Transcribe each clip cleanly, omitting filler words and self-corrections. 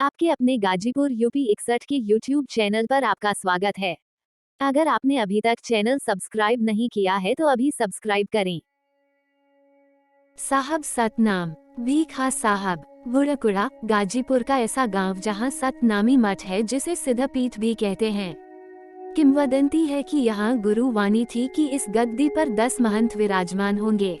आपके अपने गाजीपुर यूपी 61 के यूट्यूब चैनल पर आपका स्वागत है। अगर आपने अभी तक चैनल सब्सक्राइब नहीं किया है तो अभी सब्सक्राइब करें। साहब सतनाम भीखा साहब बुढ़कुड़ा गाजीपुर का ऐसा गांव जहां सतनामी मठ है जिसे सिद्धपीठ भी कहते हैं। किंवदंती है कि यहाँ गुरु वाणी थी कि इस गद्दी पर 10 महंत विराजमान होंगे,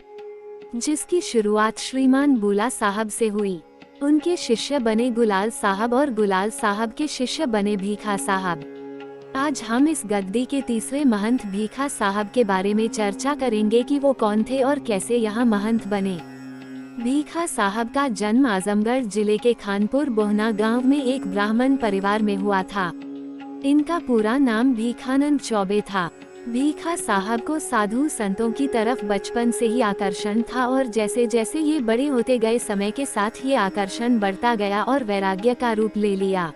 जिसकी शुरुआत श्रीमान बुला साहब से हुई। उनके शिष्य बने गुलाल साहब और गुलाल साहब के शिष्य बने भीखा साहब। आज हम इस गद्दी के तीसरे महंत भीखा साहब के बारे में चर्चा करेंगे कि वो कौन थे और कैसे यहाँ महंत बने। भीखा साहब का जन्म आजमगढ़ जिले के खानपुर बोहना गांव में एक ब्राह्मण परिवार में हुआ था। इनका पूरा नाम भीखानंद चौबे था। भीखा साहब को साधु संतों की तरफ बचपन से ही आकर्षण था और जैसे जैसे ये बड़े होते गए समय के साथ ये आकर्षण बढ़ता गया और वैराग्य का रूप ले लिया।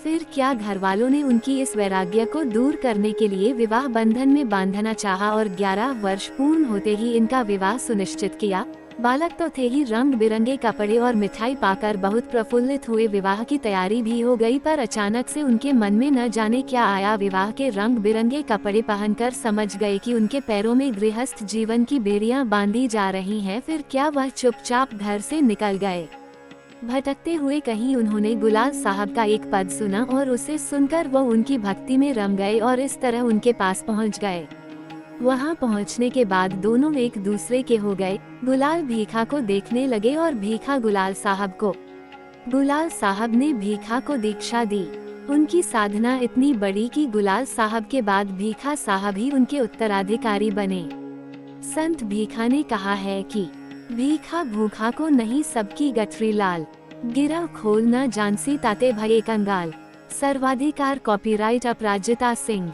फिर क्या घर वालों ने उनकी इस वैराग्य को दूर करने के लिए विवाह बंधन में बांधना चाहा और 11 वर्ष पूर्ण होते ही इनका विवाह सुनिश्चित किया। बालक तो थे ही, रंग बिरंगे कपड़े और मिठाई पाकर बहुत प्रफुल्लित हुए। विवाह की तैयारी भी हो गई, पर अचानक से उनके मन में न जाने क्या आया। विवाह के रंग बिरंगे कपड़े पहनकर समझ गए कि उनके पैरों में गृहस्थ जीवन की बेड़ियां बांधी जा रही हैं। फिर क्या वह चुपचाप घर से निकल गए। भटकते हुए कहीं उन्होंने गुलाल साहब का एक पद सुना और उसे सुनकर वो उनकी भक्ति में रम गए और इस तरह उनके पास पहुंच गए। वहां पहुंचने के बाद दोनों एक दूसरे के हो गए। गुलाल भीखा को देखने लगे और भीखा गुलाल साहब को। गुलाल साहब ने भीखा को दीक्षा दी। उनकी साधना इतनी बड़ी कि गुलाल साहब के बाद भीखा साहब ही उनके उत्तराधिकारी बने। संत भीखा ने कहा है कि भीखा भूखा को नहीं सबकी गठरी लाल, गिरा खोल न जानसी ताते भये कंगाल। सर्वाधिकार कॉपीराइट अपराजिता सिंह।